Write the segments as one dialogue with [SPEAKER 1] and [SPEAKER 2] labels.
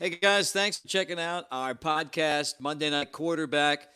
[SPEAKER 1] Hey guys, thanks for checking out our podcast, Monday Night Quarterback.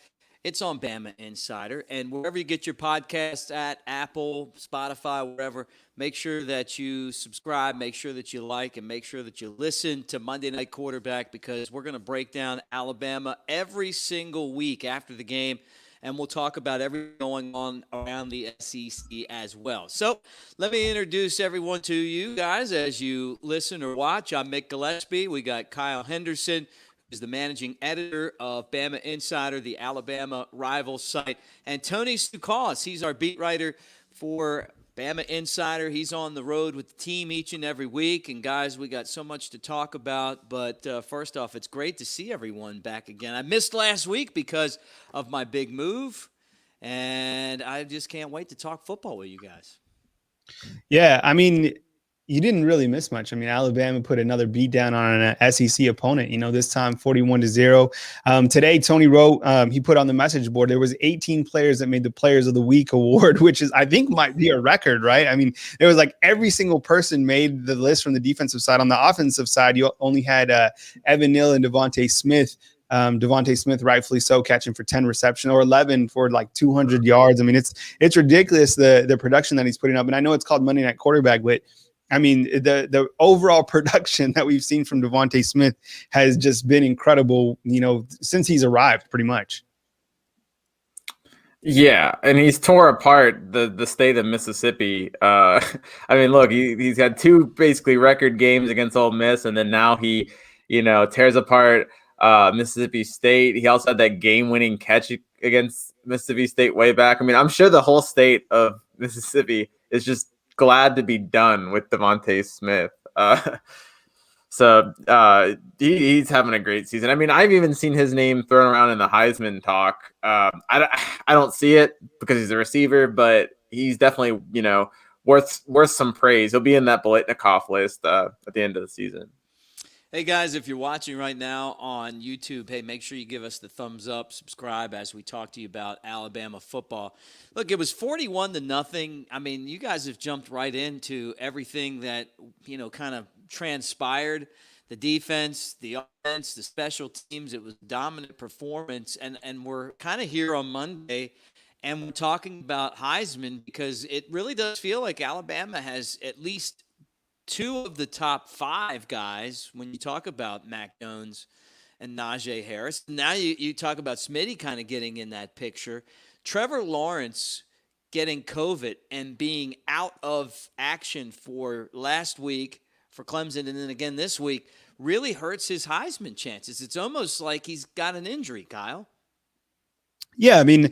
[SPEAKER 1] It's on Bama Insider. And wherever you get your podcasts at, Apple, Spotify, wherever, make sure that you subscribe, make sure that you like, and make sure that you listen to Monday Night Quarterback because we're going to break down Alabama every single week after the game. And we'll talk about everything going on around the SEC as well. So let me introduce everyone to you guys as you listen or watch. I'm Mick Gillespie. We got Kyle Henderson, who's the managing editor of Bama Insider, the Alabama rival site, and Tony Stukaus. He's our beat writer for Bama Insider. He's on the road with the team each and every week. And, guys, we got so much to talk about. But first off, it's great to see everyone back again. I missed last week because of my big move, and I just can't wait to talk football with you guys.
[SPEAKER 2] Yeah, I mean, you didn't really miss much. I mean, Alabama put another beat down on an SEC opponent, this time 41-0. Today, Tony wrote, he put on the message board, there was 18 players that made the Players of the Week award, which is, I think, might be a record, right? I mean, it was like every single person made the list from the defensive side. On the offensive side, you only had Evan Neal and Devontae Smith. Devontae Smith, rightfully so, catching for 10 reception or 11 for like 200 yards. I mean, it's ridiculous, the production that he's putting up. And I know it's called Monday Night Quarterback, but I mean, the overall production that we've seen from Devontae Smith has just been incredible, since he's arrived, pretty much.
[SPEAKER 3] Yeah, and he's tore apart the state of Mississippi. I mean, look, he's had two basically record games against Ole Miss, and then now he, tears apart Mississippi State. He also had that game-winning catch against Mississippi State way back. I mean, I'm sure the whole state of Mississippi is just glad to be done with Devontae Smith. So he's having a great season. I mean, I've even seen his name thrown around in the Heisman talk. I don't see it because he's a receiver, but he's definitely, worth some praise. He'll be in that Biletnikoff list at the end of the season.
[SPEAKER 1] Hey, guys, if you're watching right now on YouTube, hey, make sure you give us the thumbs up, subscribe as we talk to you about Alabama football. Look, it was 41-0. I mean, you guys have jumped right into everything that, kind of transpired. The defense, the offense, the special teams. It was a dominant performance. And we're kind of here on Monday, and we're talking about Heisman because it really does feel like Alabama has at least two of the top five guys when you talk about Mac Jones and Najee Harris. Now you talk about Smitty kind of getting in that picture. Trevor Lawrence getting COVID and being out of action for last week for Clemson and then again this week really hurts his Heisman chances. It's almost like he's got an injury, Kyle.
[SPEAKER 2] Yeah, I mean,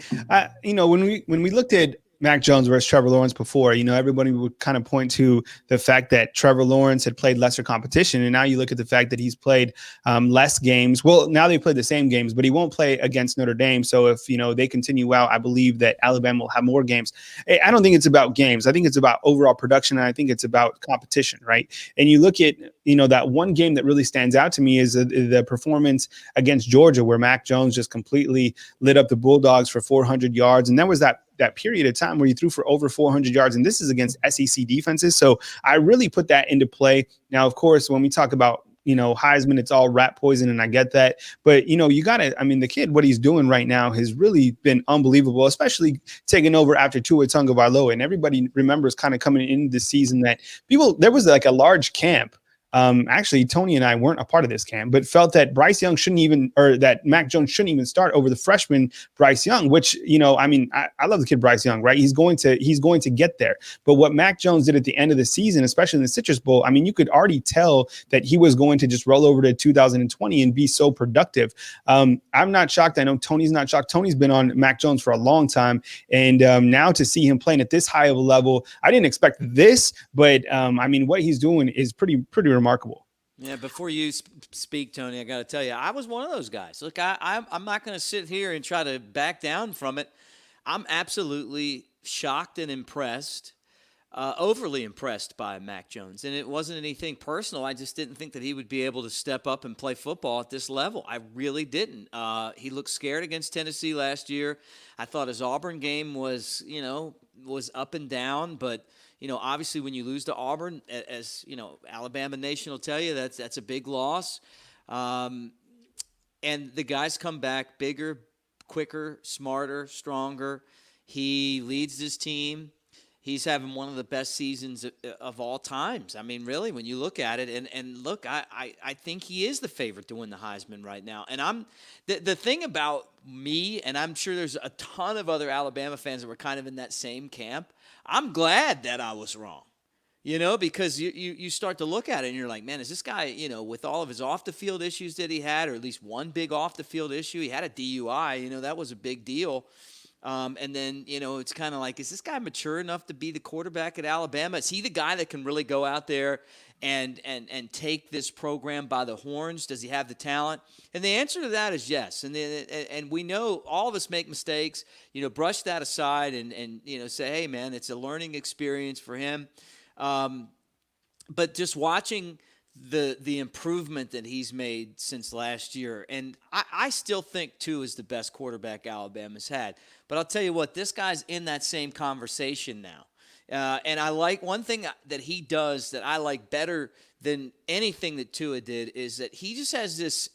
[SPEAKER 2] when we looked at Mac Jones versus Trevor Lawrence before, everybody would kind of point to the fact that Trevor Lawrence had played lesser competition. And now you look at the fact that he's played less games. Well, now they play the same games, but he won't play against Notre Dame. So if, they continue out, I believe that Alabama will have more games. I don't think it's about games. I think it's about overall production. And I think it's about competition, right? And you look at, that one game that really stands out to me is the performance against Georgia, where Mac Jones just completely lit up the Bulldogs for 400 yards. And that was that period of time where you threw for over 400 yards, and this is against SEC defenses. So I really put that into play. Now, of course, when we talk about, Heisman, it's all rat poison, and I get that. But, you got to, I mean, the kid, what he's doing right now has really been unbelievable, especially taking over after Tua Tagovailoa. And everybody remembers kind of coming into the season that there was like a large camp. Actually, Tony and I weren't a part of this camp, but felt that that Mac Jones shouldn't even start over the freshman Bryce Young, which, I love the kid Bryce Young, right? He's going to get there. But what Mac Jones did at the end of the season, especially in the Citrus Bowl, I mean, you could already tell that he was going to just roll over to 2020 and be so productive. I'm not shocked. I know Tony's not shocked. Tony's been on Mac Jones for a long time. And now to see him playing at this high of a level, I didn't expect this, but what he's doing is pretty remarkable.
[SPEAKER 1] Yeah, before you speak, Tony, I got to tell you, I was one of those guys. Look, I'm not going to sit here and try to back down from it. I'm absolutely shocked and impressed, overly impressed by Mac Jones. And it wasn't anything personal. I just didn't think that he would be able to step up and play football at this level. I really didn't. He looked scared against Tennessee last year. I thought his Auburn game was up and down, but obviously when you lose to Auburn, as Alabama Nation will tell you, that's a big loss. Um, and the guys come back bigger, quicker, smarter, stronger. He leads his team. He's having one of the best seasons of all times. I mean, really, when you look at it, and look, I think he is the favorite to win the Heisman right now. And the thing about me, and I'm sure there's a ton of other Alabama fans that were kind of in that same camp. I'm glad that I was wrong. Because you start to look at it and you're like, man, is this guy, with all of his off the field issues that he had, or at least one big off the field issue, he had a DUI, that was a big deal. And then, it's kind of like, is this guy mature enough to be the quarterback at Alabama? Is he the guy that can really go out there and take this program by the horns? Does he have the talent? And the answer to that is yes. And we know all of us make mistakes, brush that aside and say, hey, man, it's a learning experience for him. But just watching the improvement that he's made since last year, and I still think Tua is the best quarterback Alabama's had. But I'll tell you what, this guy's in that same conversation now. And I like one thing that he does that I like better than anything that Tua did is that he just has this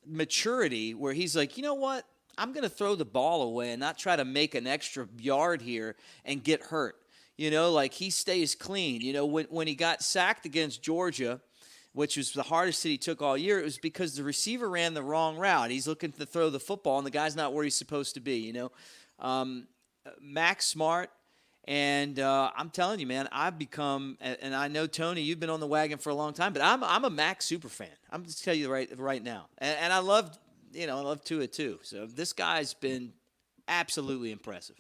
[SPEAKER 1] maturity where he's like, you know what? I'm going to throw the ball away and not try to make an extra yard here and get hurt. Like he stays clean. When he got sacked against Georgia, which was the hardest hit he took all year, it was because the receiver ran the wrong route. He's looking to throw the football, and the guy's not where he's supposed to be, Mac's smart, and I'm telling you, man, I've become, and I know, Tony, you've been on the wagon for a long time, but I'm a Mac super fan. I'm just tell you right now. And I love Tua too. So this guy's been absolutely impressive.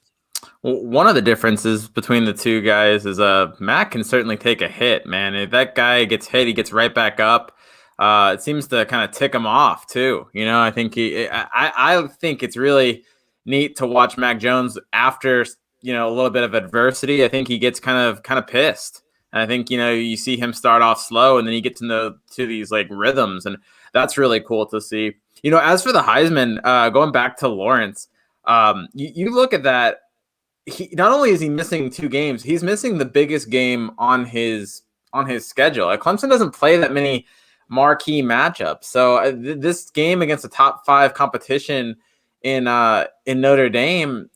[SPEAKER 3] Well, one of the differences between the two guys is Mac can certainly take a hit, man. If that guy gets hit, he gets right back up. It seems to kind of tick him off too. I think I think it's really neat to watch Mac Jones after a little bit of adversity. I think he gets kind of pissed. And I think you see him start off slow and then he gets to these like rhythms, and that's really cool to see. As for the Heisman, going back to Lawrence, you look at that. He not only is he missing 2 games, he's missing the biggest game on his schedule. Clemson doesn't play that many marquee matchups, so this game against a top 5 competition in Notre Dame,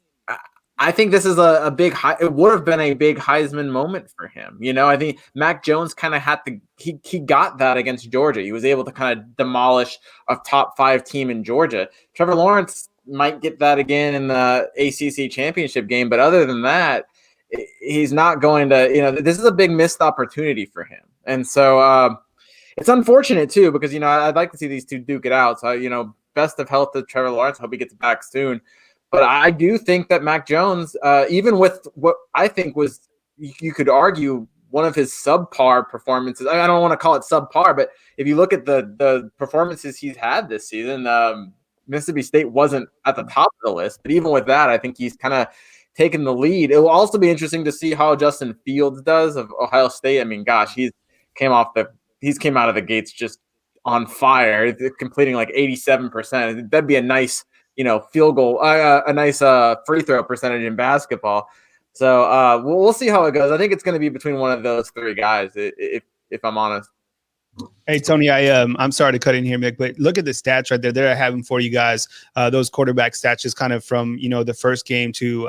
[SPEAKER 3] I think this is a big. It would have been a big Heisman moment for him. I think Mac Jones kind of had to. He got that against Georgia. He was able to kind of demolish a top 5 team in Georgia. Trevor Lawrence might get that again in the ACC championship game, but other than that, he's not going to. This is a big missed opportunity for him, and so it's unfortunate too because I'd like to see these two duke it out. So best of health to Trevor Lawrence. Hope he gets back soon. But I do think that Mac Jones, even with what I think was, you could argue, one of his subpar performances. I don't want to call it subpar, but if you look at the performances he's had this season, Mississippi State wasn't at the top of the list. But even with that, I think he's kind of taken the lead. It will also be interesting to see how Justin Fields does of Ohio State. I mean, gosh, he's came out of the gates just on fire, completing like 87%. That'd be a nice field goal, a nice free throw percentage in basketball. So we'll see how it goes. I think it's going to be between one of those 3 guys, if I'm honest.
[SPEAKER 2] Hey, Tony, I'm sorry to cut in here, Mick, but look at the stats right there. They're having for you guys those quarterback stats just kind of from, the first game to,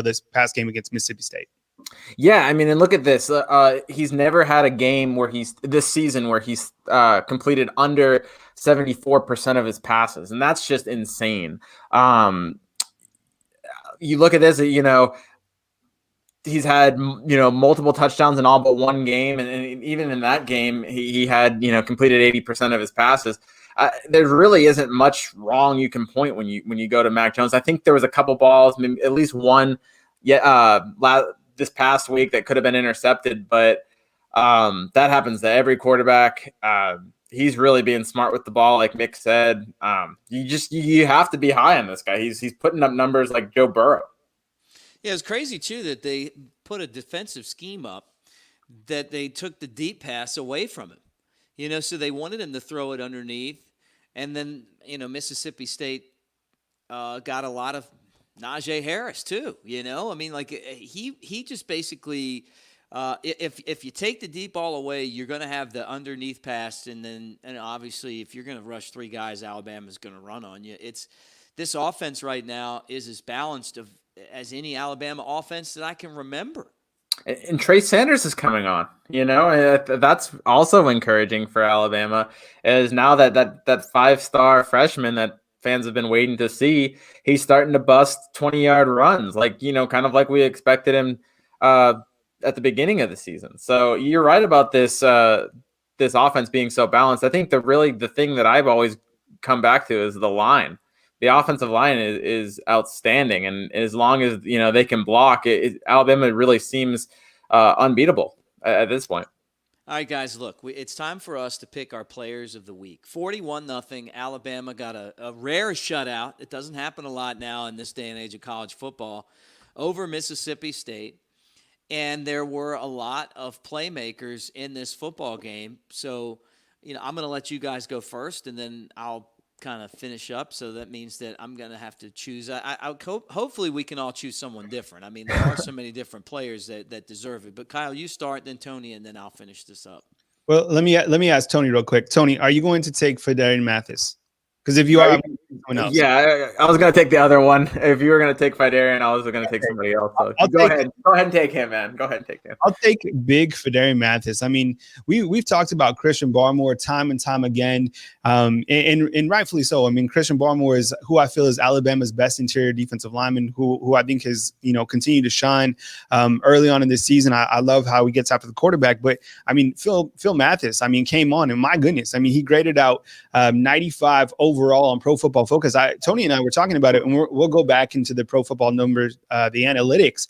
[SPEAKER 2] this past game against Mississippi State.
[SPEAKER 3] Yeah, I mean, and look at this. He's never had a game this season where he's completed under 74% of his passes, and that's just insane. You look at this, he's had multiple touchdowns in all but one game, and even in that game, he had completed 80% of his passes. There really isn't much wrong you can point when you go to Mac Jones. I think there was a couple balls, maybe at least one, this past week that could have been intercepted, but that happens to every quarterback. He's really being smart with the ball, like Mick said. You have to be high on this guy. He's putting up numbers like Joe Burrow.
[SPEAKER 1] Yeah, it's crazy too that they put a defensive scheme up that they took the deep pass away from him. So they wanted him to throw it underneath, and then Mississippi State got a lot of Najee Harris too. I mean, like he just basically If you take the deep ball away, you're going to have the underneath pass, and obviously if you're going to rush three guys, Alabama's going to run on you. It's this offense right now is as balanced as any Alabama offense that I can remember.
[SPEAKER 3] And Trey Sanders is coming on, and that's also encouraging for Alabama. Is now that 5-star freshman that fans have been waiting to see, he's starting to bust 20-yard runs, kind of like we expected him at the beginning of the season. So you're right about this offense being so balanced. I think the thing that I've always come back to is the line. The offensive line is outstanding, and as long as they can block, Alabama really seems unbeatable at this point.
[SPEAKER 1] All right, guys, look, it's time for us to pick our players of the week. 41-0, Alabama got a rare shutout. It doesn't happen a lot now in this day and age of college football over Mississippi State. And there were a lot of playmakers in this football game. So, I'm going to let you guys go first, and then I'll kind of finish up. So that means that I'm going to have to choose. Hopefully we can all choose someone different. I mean, there are so many different players that deserve it. But Kyle, you start, then Tony, and then I'll finish this up.
[SPEAKER 2] Well, let me ask Tony real quick. Tony, are you going to take Phidarian Mathis? Because if you are, someone else.
[SPEAKER 3] Yeah, I was going to take the other one. If you were going to take Phidarian, I was going to take somebody else. So go ahead and take him, man. Go ahead and take him.
[SPEAKER 2] I'll take big Phidarian Mathis. I mean, we've talked about Christian Barmore time and time again, and rightfully so. I mean, Christian Barmore is who I feel is Alabama's best interior defensive lineman, who I think has continued to shine early on in this season. I love how he gets after the quarterback, but I mean, Phil Mathis, I mean, came on, and my goodness, I mean, he graded out 95 overall on Pro Football Focus. Tony and I were talking about it, and we'll go back into the Pro Football numbers, the analytics.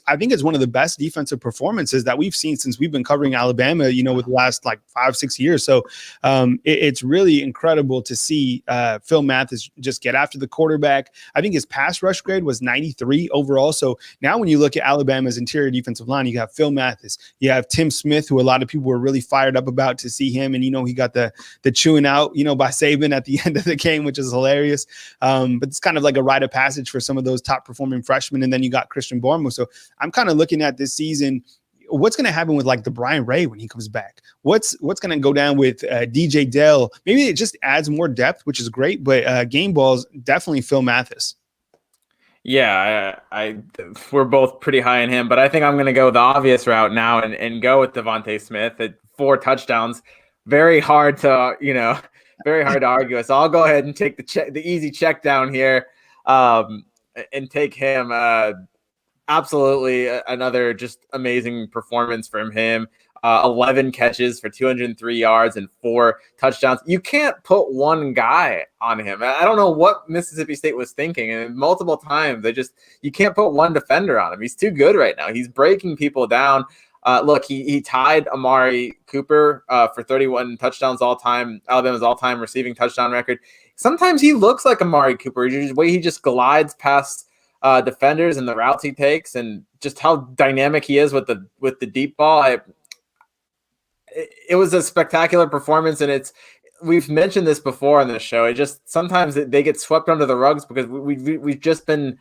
[SPEAKER 2] I think it's one of the best defensive performances that we've seen since we've been covering Alabama, with the last 5-6 years. So it's really incredible to see Phil Mathis just get after the quarterback. I think his pass rush grade was 93 overall. So now when you look at Alabama's interior defensive line, you have Phil Mathis, you have Tim Smith, who a lot of people were really fired up about to see him. And, he got the chewing out, by Saban at the end of the game, which is hilarious. But it's kind of like a rite of passage for some of those top performing freshmen. And then you got Christian Barmore. So I'm kind of looking at this season. What's going to happen with the Brian Ray when he comes back? What's going to go down with DJ Dell? Maybe it just adds more depth, which is great. But game balls, definitely Phil Mathis.
[SPEAKER 3] Yeah, we're both pretty high on him, but I think I'm going to go the obvious route now and go with Devontae Smith at 4 touchdowns. Very hard to argue. So I'll go ahead and take the easy check down here, and take him. Absolutely another just amazing performance from him. 11 catches for 203 yards and 4 touchdowns. You can't put one guy on him. I don't know what Mississippi State was thinking. And multiple times you can't put one defender on him. He's too good right now. He's breaking people down. Look, he tied Amari Cooper for 31 touchdowns all-time, Alabama's all-time receiving touchdown record. Sometimes he looks like Amari Cooper. The way he just glides past defenders and the routes he takes, and just how dynamic he is with the deep ball. It was a spectacular performance, and we've mentioned this before on this show. It just sometimes they get swept under the rugs because we've just been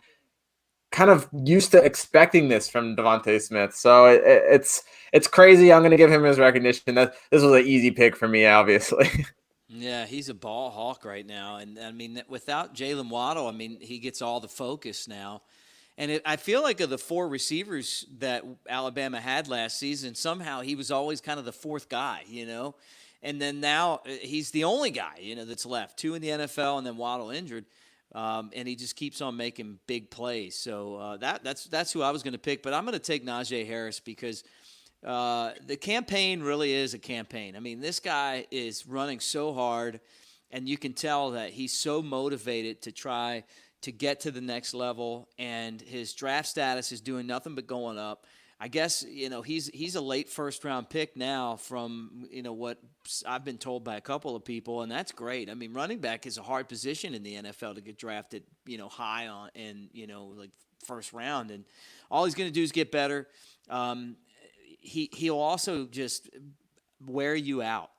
[SPEAKER 3] kind of used to expecting this from Devontae Smith. So it's crazy. I'm going to give him his recognition. This was an easy pick for me, obviously.
[SPEAKER 1] Yeah, he's a ball hawk right now. And, I mean, without Jalen Waddle, I mean, he gets all the focus now. And I feel like of the 4 receivers that Alabama had last season, somehow he was always kind of the 4th guy, And then now he's the only guy, that's left. 2 in the NFL and then Waddle injured. And he just keeps on making big plays. So that's who I was going to pick. But I'm going to take Najee Harris because – the campaign really is a campaign. I mean, this guy is running so hard, and you can tell that he's so motivated to try to get to the next level, and his draft status is doing nothing but going up. I guess, he's a late first-round pick now from, what I've been told by a couple of people, and that's great. I mean, running back is a hard position in the NFL to get drafted, high on and, first round, and all he's going to do is get better. He'll also just wear you out,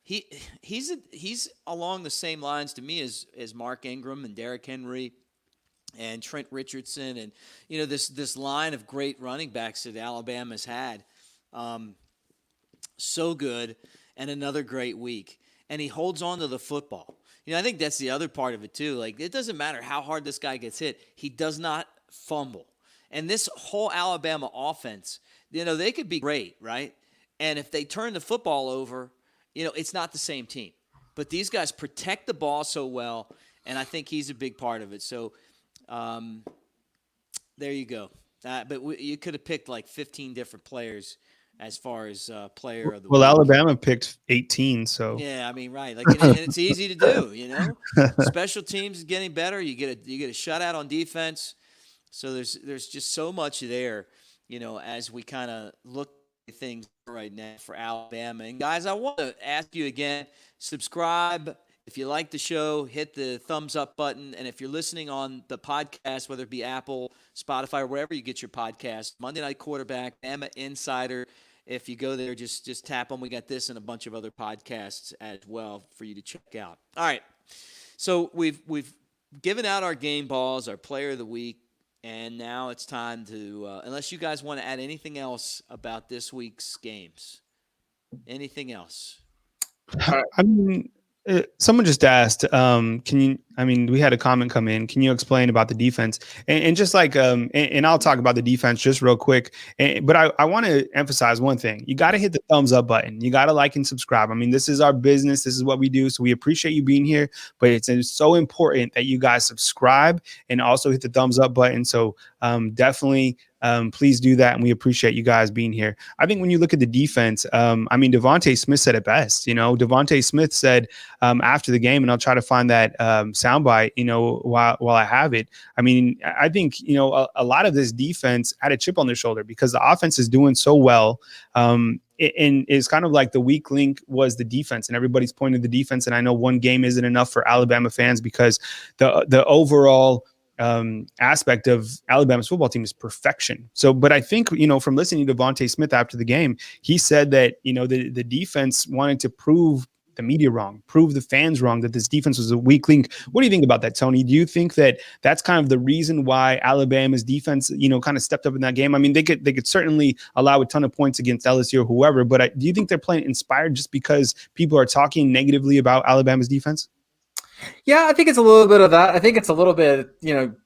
[SPEAKER 1] He's along the same lines to me as Mark Ingram and Derrick Henry and Trent Richardson, and this line of great running backs that Alabama's had. So good, and another great week. And he holds on to the football. I think that's the other part of it too. Like, it doesn't matter how hard this guy gets hit, he does not fumble. And this whole Alabama offense, they could be great, right? And if they turn the football over, it's not the same team. But these guys protect the ball so well, and I think he's a big part of it. So there you go. But you could have picked like 15 different players as far as player of the
[SPEAKER 2] Well,
[SPEAKER 1] week.
[SPEAKER 2] Alabama picked 18, so
[SPEAKER 1] Yeah, I mean, right. Like, and it's easy to do. Special teams is getting better. You get a shutout on defense. So there's just so much there, as we kind of look at things right now for Alabama. And guys, I want to ask you again, subscribe. If you like the show, hit the thumbs up button. And if you're listening on the podcast, whether it be Apple, Spotify, or wherever you get your podcast, Monday Night Quarterback, Bama Insider. If you go there, just tap on. We got this and a bunch of other podcasts as well for you to check out. All right. So we've given out our game balls, our player of the week, and now it's time to unless you guys want to add anything else about this week's games. Anything else?
[SPEAKER 2] I mean, someone just asked, we had a comment come in. Can you explain about the defense? And just like, and I'll talk about the defense just real quick. But I want to emphasize one thing. You got to hit the thumbs up button. You got to like and subscribe. I mean, this is our business. This is what we do. So we appreciate you being here. But it's so important that you guys subscribe and also hit the thumbs up button. So definitely please do that. And we appreciate you guys being here. I think when you look at the defense, Devontae Smith said it best. Devontae Smith said after the game, and I'll try to find that soundbite, while I have it. I mean, I think, a lot of this defense had a chip on their shoulder because the offense is doing so well. And it's kind of like the weak link was the defense, and everybody's pointing to the defense. And I know one game isn't enough for Alabama fans because the overall aspect of Alabama's football team is perfection. So, but I think, from listening to Devontae Smith after the game, he said that, the defense wanted to prove the media wrong, prove the fans wrong, that this defense was a weak link. What do you think about that, Tony? Do you think that that's kind of the reason why Alabama's defense, kind of stepped up in that game? I mean, they could certainly allow a ton of points against LSU or whoever, but do you think they're playing inspired just because people are talking negatively about Alabama's defense?
[SPEAKER 3] Yeah, I think it's a little bit of that. I think it's a little bit,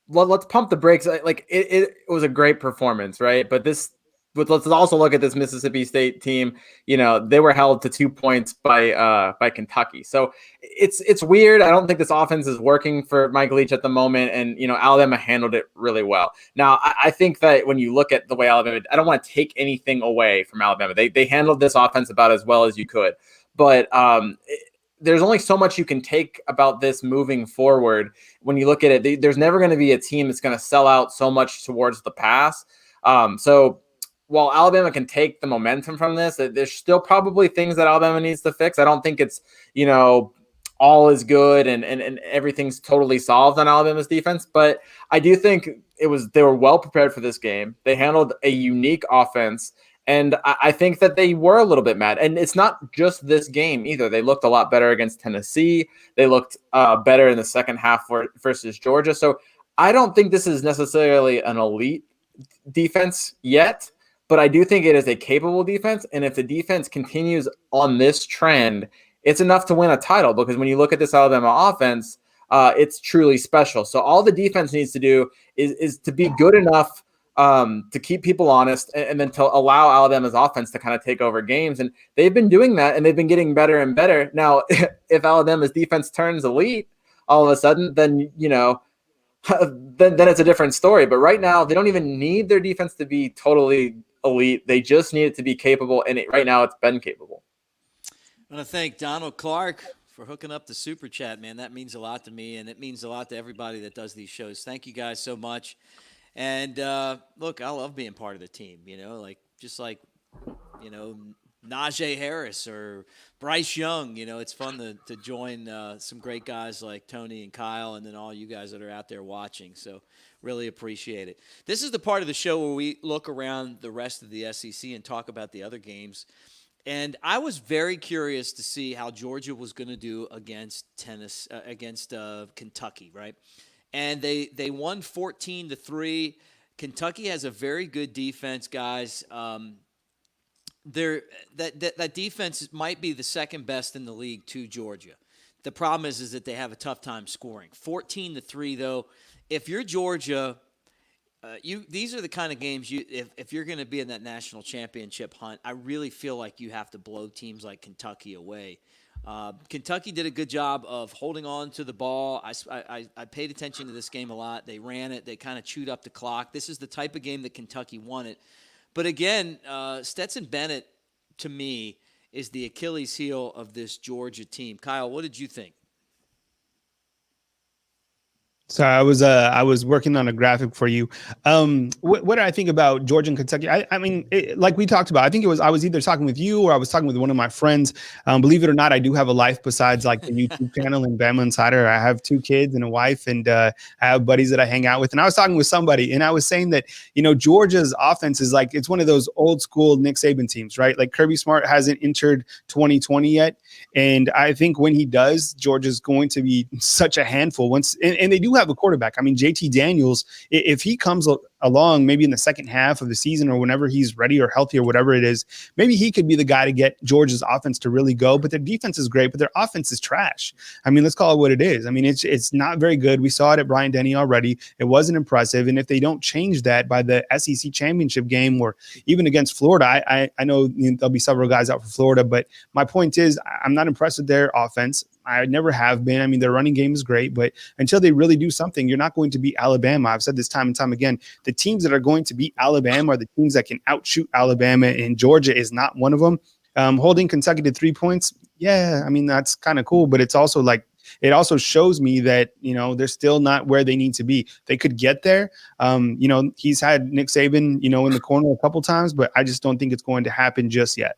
[SPEAKER 3] let's pump the brakes. Like it was a great performance, right? But let's also look at this Mississippi State team. They were held to 2 points by Kentucky. So it's weird. I don't think this offense is working for Mike Leach at the moment, and Alabama handled it really well. Now I think that when you look at the way Alabama, I don't want to take anything away from Alabama. They handled this offense about as well as you could, but there's only so much you can take about this moving forward. When you look at it, there's never going to be a team that's going to sell out so much towards the pass. So while Alabama can take the momentum from this, there's still probably things that Alabama needs to fix. I don't think it's, all is good and everything's totally solved on Alabama's defense, but I do think they were well prepared for this game. They handled a unique offense. And I think that they were a little bit mad. And it's not just this game either. They looked a lot better against Tennessee. They looked better in the second half versus Georgia. So I don't think this is necessarily an elite defense yet, but I do think it is a capable defense. And if the defense continues on this trend, it's enough to win a title, because when you look at this Alabama offense, it's truly special. So all the defense needs to do is to be good enough to keep people honest, and then to allow Alabama's offense to kind of take over games. And they've been doing that, and they've been getting better and better. Now, if Alabama's defense turns elite all of a sudden, then, then it's a different story. But right now, they don't even need their defense to be totally elite. They just need it to be capable. And right now it's been capable.
[SPEAKER 1] I want to thank Donald Clark for hooking up the super chat, man. That means a lot to me, and it means a lot to everybody that does these shows. Thank you guys so much. And look, I love being part of the team, just like Najee Harris or Bryce Young. It's fun to join some great guys like Tony and Kyle, and then all you guys that are out there watching. So really appreciate it. This is the part of the show where we look around the rest of the SEC and talk about the other games. And I was very curious to see how Georgia was going to do against Kentucky, right? and they won 14-3. Kentucky has a very good defense, guys. That defense might be the second best in the league to Georgia. The problem is that they have a tough time scoring. 14-3 though. If you're Georgia, these are the kind of games if you're going to be in that national championship hunt, I really feel like you have to blow teams like Kentucky away. Kentucky did a good job of holding on to the ball. I paid attention to this game a lot. They ran it. They kind of chewed up the clock. This is the type of game that Kentucky wanted. But again, Stetson Bennett, to me, is the Achilles heel of this Georgia team. Kyle, what did you think?
[SPEAKER 2] So I was working on a graphic for you. What do I think about Georgia and Kentucky? I mean, like we talked about, I think I was either talking with you or I was talking with one of my friends. Believe it or not, I do have a life besides like the YouTube channel and Bama Insider. I have 2 kids and a wife, and I have buddies that I hang out with. And I was talking with somebody, and I was saying that Georgia's offense is like it's one of those old school Nick Saban teams, right? Like Kirby Smart hasn't entered 2020 yet, and I think when he does, Georgia's going to be such a handful. And they do have a quarterback. I mean, JT Daniels, if he comes along maybe in the second half of the season or whenever he's ready or healthy or whatever it is, maybe he could be the guy to get Georgia's offense to really go. But their defense is great, but their offense is trash. I mean, let's call it what it is. I mean, it's not very good. We saw it at Bryant-Denny already. It wasn't impressive. And if they don't change that by the SEC championship game or even against Florida, I know there'll be several guys out for Florida, but my point is I'm not impressed with their offense. I never have been. I mean, their running game is great, but until they really do something, you're not going to beat Alabama. I've said this time and time again. The teams that are going to beat Alabama are the teams that can outshoot Alabama, and Georgia is not one of them. Holding Kentucky to 3 points, yeah, I mean, that's kind of cool, but it's also like it also shows me that, they're still not where they need to be. They could get there. He's had Nick Saban, in the corner a couple times, but I just don't think it's going to happen just yet.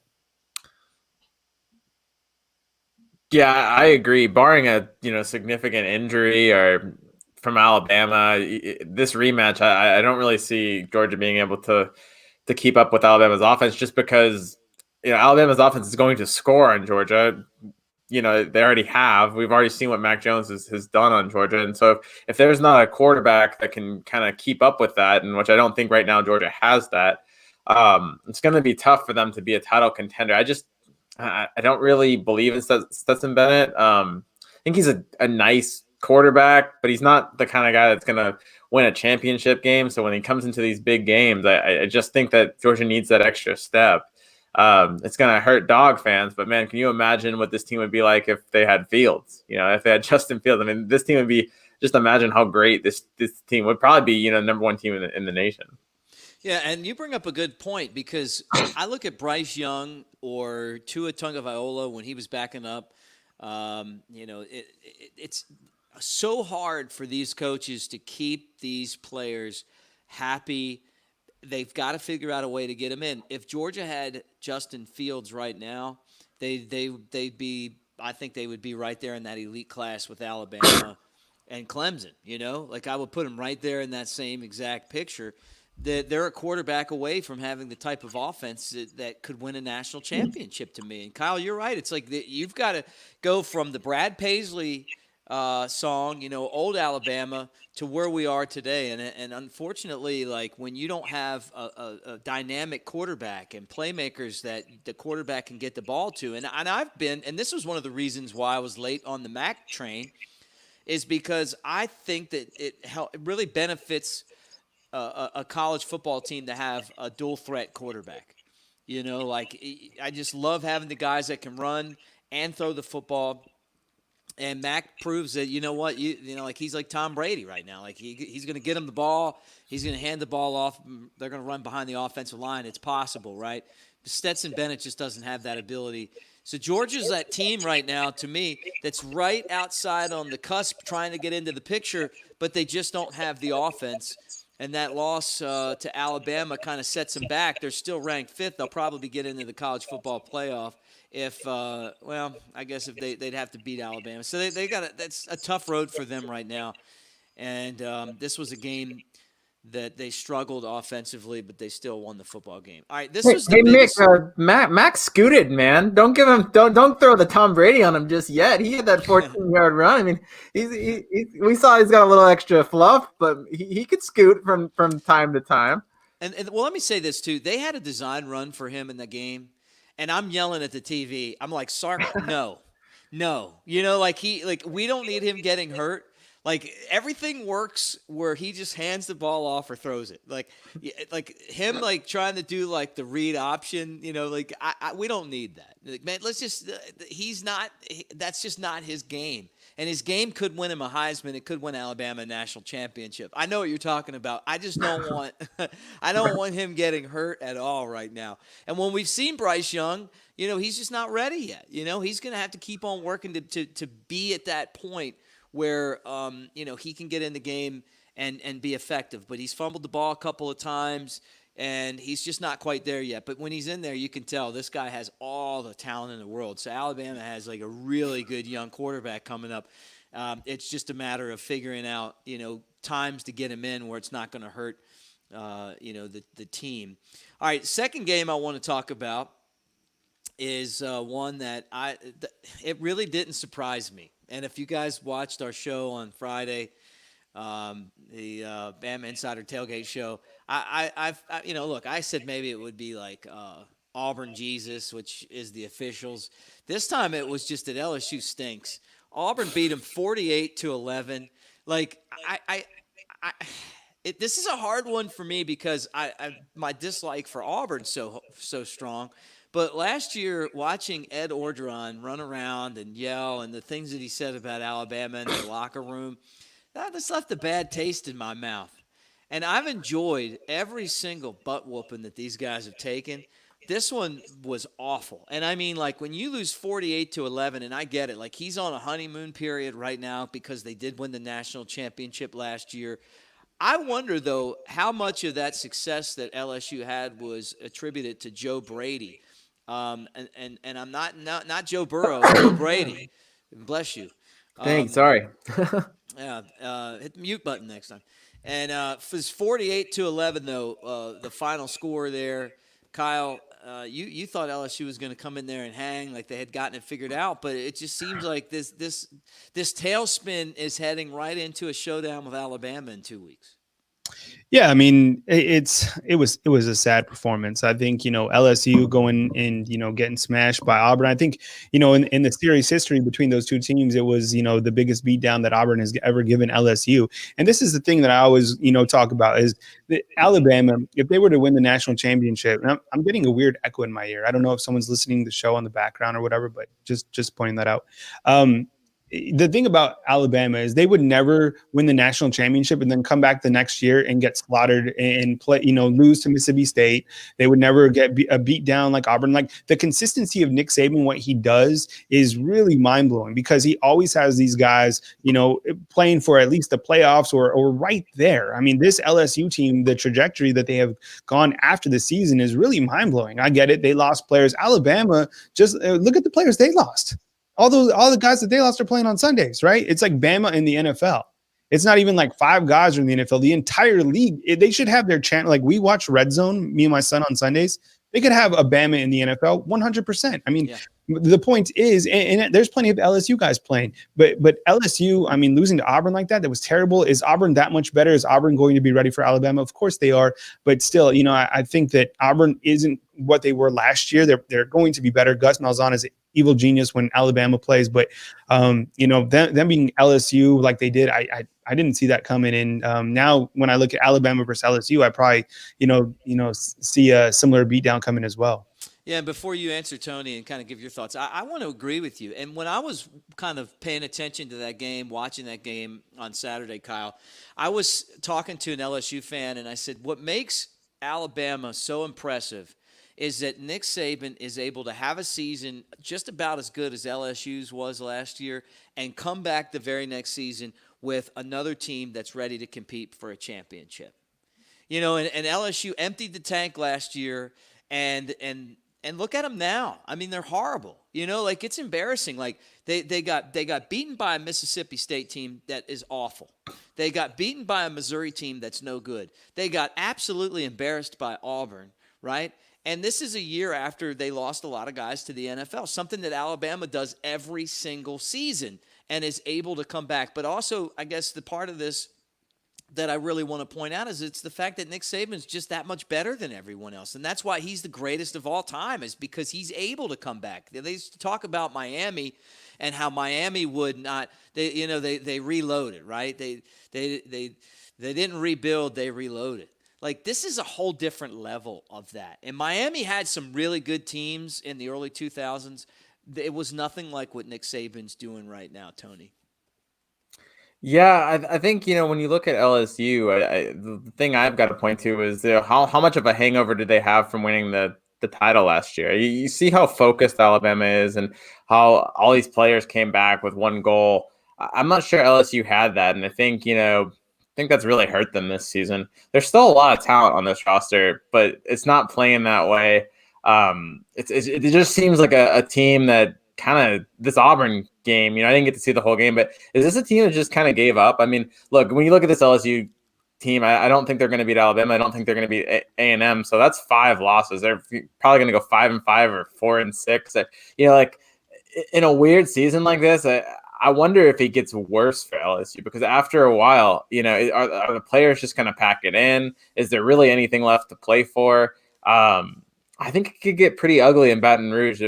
[SPEAKER 3] Yeah, I agree. Barring a significant injury or from Alabama, this rematch, I don't really see Georgia being able to keep up with Alabama's offense, just because Alabama's offense is going to score on Georgia. They already have. We've already seen what Mac Jones has done on Georgia, and so if there's not a quarterback that can kind of keep up with that, and which I don't think right now Georgia has that, it's going to be tough for them to be a title contender. I don't really believe in Stetson Bennett. I think he's a nice quarterback, but he's not the kind of guy that's going to win a championship game. So when he comes into these big games, I just think that Georgia needs that extra step. It's going to hurt Dog fans, but man, can you imagine what this team would be like if they had Fields? If they had Justin Fields, I mean, this team would be, just imagine how great this team would probably be, number 1 team in the nation.
[SPEAKER 1] Yeah, and you bring up a good point, because I look at Bryce Young or Tua Tagovailoa when he was backing up. It's so hard for these coaches to keep these players happy. They've got to figure out a way to get them in. If Georgia had Justin Fields right now, they'd be. I think they would be right there in that elite class with Alabama and Clemson. Like I would put them right there in that same exact picture. They're a quarterback away from having the type of offense that could win a national championship to me. And Kyle, you're right. It's like you've got to go from the Brad Paisley song, old Alabama, to where we are today. And unfortunately, like when you don't have a dynamic quarterback and playmakers that the quarterback can get the ball to, and this was one of the reasons why I was late on the Mac train, is because I think that it really benefits a college football team to have a dual threat quarterback. I just love having the guys that can run and throw the football. And Mac proves that, like he's like Tom Brady right now. Like he's going to get him the ball. He's going to hand the ball off. They're going to run behind the offensive line. It's possible, right? But Stetson Bennett just doesn't have that ability. So Georgia's that team right now, to me, that's right outside on the cusp trying to get into the picture, but they just don't have the offense. And that loss to Alabama kind of sets them back. They're still ranked 5th. They'll probably get into the college football playoff I guess if they'd have to beat Alabama. So that's a tough road for them right now. And this was a game that they struggled offensively, but they still won the football game. All right, this
[SPEAKER 3] Hey,
[SPEAKER 1] was the
[SPEAKER 3] hey Mick,
[SPEAKER 1] biggest.
[SPEAKER 3] Max scooted, man. Don't throw the Tom Brady on him just yet. He had that 14-yard run. I mean, we saw he's got a little extra fluff, but he could scoot from time to time.
[SPEAKER 1] And well, let me say this too. They had a design run for him in the game, and I'm yelling at the TV. I'm like, Sark, no, no. Like we don't need him getting hurt. Like everything works where he just hands the ball off or throws it. Like him like trying to do like the read option. We don't need that. Like, man, let's just. That's just not his game. And his game could win him a Heisman. It could win Alabama a national championship. I know what you're talking about. I just don't want I don't want him getting hurt at all right now. And when we've seen Bryce Young, he's just not ready yet. He's going to have to keep on working to be at that point where he can get in the game and be effective. But he's fumbled the ball a couple of times. And he's just not quite there yet. But when he's in there, you can tell this guy has all the talent in the world. So Alabama has like a really good young quarterback coming up. It's just a matter of figuring out, times to get him in where it's not going to hurt, the team. All right, second game I want to talk about is one that it really didn't surprise me. And if you guys watched our show on Friday, the Bama Insider Tailgate Show, look, I said maybe it would be like Auburn Jesus, which is the officials. This time it was just that LSU stinks. Auburn beat them 48-11. Like this is a hard one for me because my dislike for Auburn so strong. But last year, watching Ed Orgeron run around and yell and the things that he said about Alabama in the locker room, this left a bad taste in my mouth. And I've enjoyed every single butt whooping that these guys have taken. This one was awful. And I mean, like, when you lose 48-11, and I get it, like, he's on a honeymoon period right now because they did win the national championship last year. I wonder, though, how much of that success that LSU had was attributed to Joe Brady. And I'm not Joe Burrow, Joe Brady. Bless you.
[SPEAKER 3] Thanks. Sorry.
[SPEAKER 1] Yeah, hit the mute button next time. And for this 48-11, though, the final score there, Kyle, you thought LSU was going to come in there and hang, like they had gotten it figured out, but it just seems like this tailspin is heading right into a showdown with Alabama in 2 weeks.
[SPEAKER 2] Yeah, I mean, it was a sad performance. I think, LSU going and, getting smashed by Auburn. I think, in the series history between those two teams, it was, the biggest beatdown that Auburn has ever given LSU. And this is the thing that I always, talk about is that Alabama, if they were to win the national championship, and I'm getting a weird echo in my ear. I don't know if someone's listening to the show on the background or whatever, but just pointing that out. The thing about Alabama is they would never win the national championship and then come back the next year and get slaughtered and play, lose to Mississippi State. They would never get a beat down like Auburn. Like the consistency of Nick Saban, what he does is really mind blowing because he always has these guys, playing for at least the playoffs or right there. I mean, this LSU team, the trajectory that they have gone after the season is really mind blowing. I get it. They lost players. Alabama, just look at the players they lost. All the guys that they lost are playing on Sundays, right? It's like Bama in the NFL. It's not even like 5 guys are in the NFL. The entire league, they should have their channel. Like we watch Red Zone, me and my son on Sundays. They could have a Bama in the NFL 100%. I mean, The point is, and there's plenty of LSU guys playing, but LSU, I mean, losing to Auburn like that was terrible. Is Auburn that much better? Is Auburn going to be ready for Alabama? Of course they are, but still, I think that Auburn isn't what they were last year. They're going to be better. Gus Malzahn is evil genius when Alabama plays, but them being LSU like they did, I didn't see that coming in. Now when I look at Alabama versus LSU, I probably see a similar beatdown coming as well.
[SPEAKER 1] Yeah, and before you answer, Tony, and kind of give your thoughts, I want to agree with you. And when I was kind of paying attention to that game, watching that game on Saturday, Kyle, I was talking to an LSU fan, and I said, what makes Alabama so impressive is that Nick Saban is able to have a season just about as good as LSU's was last year and come back the very next season with another team that's ready to compete for a championship. And LSU emptied the tank last year, and And look at them now. I mean, they're horrible. Like it's embarrassing. Like they got beaten by a Mississippi State team that is awful. They got beaten by a Missouri team that's no good. They got absolutely embarrassed by Auburn, right? And this is a year after they lost a lot of guys to the NFL, something that Alabama does every single season and is able to come back. But also, I guess the part of this that I really want to point out is it's the fact that Nick Saban's just that much better than everyone else. And that's why he's the greatest of all time, is because he's able to come back. They used to talk about Miami and how Miami would not, they reloaded, right? They didn't rebuild, they reloaded. Like, this is a whole different level of that. And Miami had some really good teams in the early 2000s. It was nothing like what Nick Saban's doing right now, Tony.
[SPEAKER 3] Yeah, I think, when you look at LSU, the thing I've got to point to is how much of a hangover did they have from winning the title last year? You see how focused Alabama is and how all these players came back with one goal. I'm not sure LSU had that, and I think, that's really hurt them this season. There's still a lot of talent on this roster, but it's not playing that way. It just seems like a team that kind of, this Auburn game, I didn't get to see the whole game, but is this a team that just kind of gave up? I mean, look, when you look at this LSU team, I don't think they're going to beat Alabama. I don't think they're going to beat A&M. So that's 5 losses. They're probably going to go 5-5 or 4-6. Like in a weird season like this, I wonder if it gets worse for LSU, because after a while, are the players just going to pack it in? Is there really anything left to play for? I think it could get pretty ugly in Baton Rouge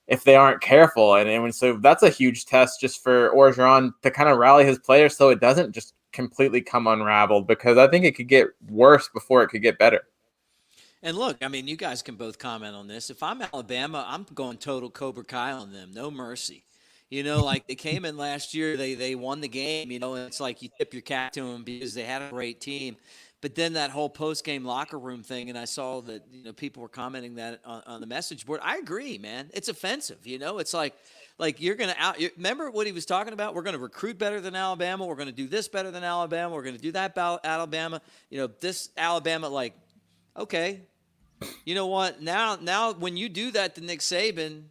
[SPEAKER 3] if they aren't careful. And so that's a huge test just for Orgeron to kind of rally his players so it doesn't just completely come unraveled, because I think it could get worse before it could get better.
[SPEAKER 1] And look, I mean, you guys can both comment on this. If I'm Alabama, I'm going total Cobra Kai on them. No mercy. Like they came in last year, they won the game, and it's like you tip your cap to them because they had a great team. But then that whole post-game locker room thing, and I saw that people were commenting that on the message board. I agree, man. It's offensive. It's like you're going to remember what he was talking about? We're going to recruit better than Alabama. We're going to do this better than Alabama. We're going to do that about Alabama. This Alabama, like, okay, you know what? Now when you do that to Nick Saban,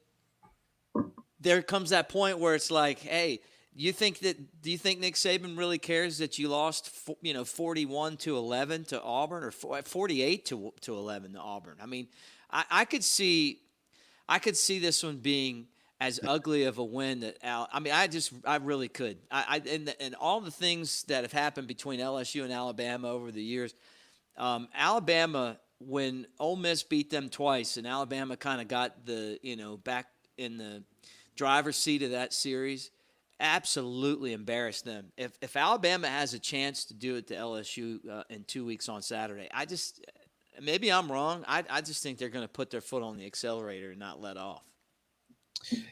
[SPEAKER 1] there comes that point where it's like, hey, do you think Nick Saban really cares that you lost 41-11 to Auburn, or 48-11 to Auburn? I mean, I could see this one being as ugly of a win that I really could. And all the things that have happened between LSU and Alabama over the years, Alabama, when Ole Miss beat them twice and Alabama kind of got the back in the driver's seat of that series, absolutely embarrassed them. If Alabama has a chance to do it to LSU in 2 weeks on Saturday, maybe I'm wrong. I just think they're going to put their foot on the accelerator and not let off.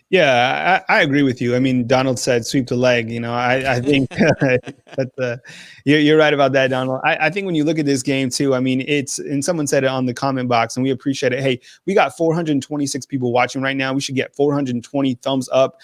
[SPEAKER 2] Yeah, I agree with you. I mean, Donald said sweep the leg. I think that you're right about that, Donald. I think when you look at this game too, I mean, and someone said it on the comment box, and we appreciate it. Hey, we got 426 people watching right now. We should get 420 thumbs up.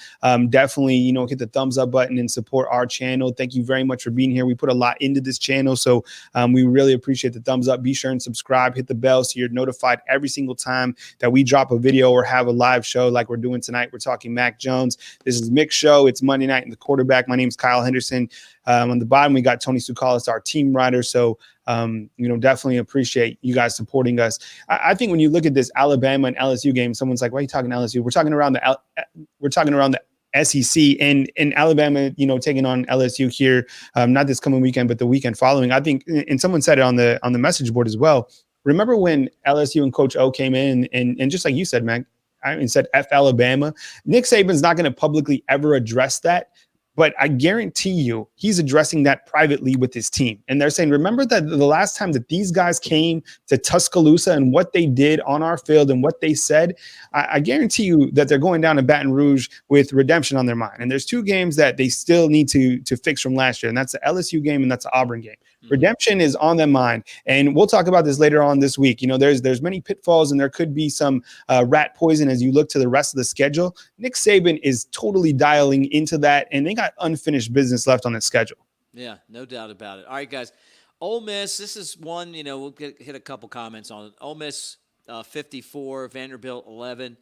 [SPEAKER 2] Definitely, hit the thumbs up button and support our channel. Thank you very much for being here. We put a lot into this channel, so we really appreciate the thumbs up. Be sure and subscribe, hit the bell so you're notified every single time that we drop a video or have a live show like we're doing tonight. We're talking Mac Jones. This is Mick's show. It's Monday night in the quarterback. My name is Kyle Henderson. On the bottom, we got Tony Sukalis, our team writer. So, definitely appreciate you guys supporting us. I think when you look at this Alabama and LSU game, someone's like, "Why are you talking LSU?" We're talking around the SEC and Alabama, taking on LSU here, not this coming weekend, but the weekend following. I think, and someone said it on the message board as well. Remember when LSU and Coach O came in and just like you said, Mac, and said F Alabama. Nick Saban's not going to publicly ever address that, but I guarantee you he's addressing that privately with his team. And they're saying, remember that the last time that these guys came to Tuscaloosa and what they did on our field and what they said, I guarantee you that they're going down to Baton Rouge with redemption on their mind. And there's 2 games that they still need to fix from last year, and that's the LSU game and that's the Auburn game. Redemption is on their mind, and we'll talk about this later on this week. There's many pitfalls, and there could be some rat poison as you look to the rest of the schedule. Nick Saban is totally dialing into that, and they got unfinished business left on the schedule.
[SPEAKER 1] Yeah, no doubt about it. All right, guys. Ole Miss, this is one, we'll hit a couple comments on it. Ole Miss 54, Vanderbilt 11.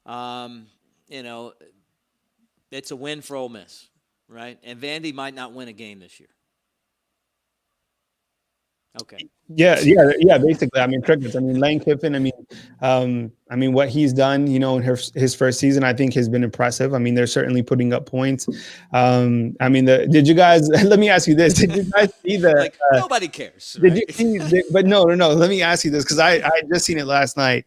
[SPEAKER 1] You know, it's a win for Ole Miss, right? And Vandy might not win a game this year. Okay.
[SPEAKER 2] Yeah. Basically, I mean, crickets. I mean, Lane Kiffin. I mean, what he's done, you know, in his first season, I think has been impressive. I mean, they're certainly putting up points. I mean, did you guys? Let me ask you this: did you guys see the?
[SPEAKER 1] Like nobody cares.
[SPEAKER 2] Did
[SPEAKER 1] Right?
[SPEAKER 2] you see? But no. Let me ask you this because I just seen it last night.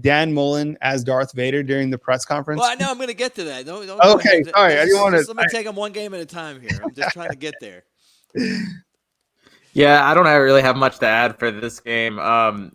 [SPEAKER 2] Dan Mullen as Darth Vader during the press conference.
[SPEAKER 1] Well, I know I'm going to get to that. Don't
[SPEAKER 2] Okay, sorry, I didn't want to.
[SPEAKER 1] Let me take them one game at a time here. I'm just trying to get there.
[SPEAKER 3] Yeah, I don't really have much to add for this game.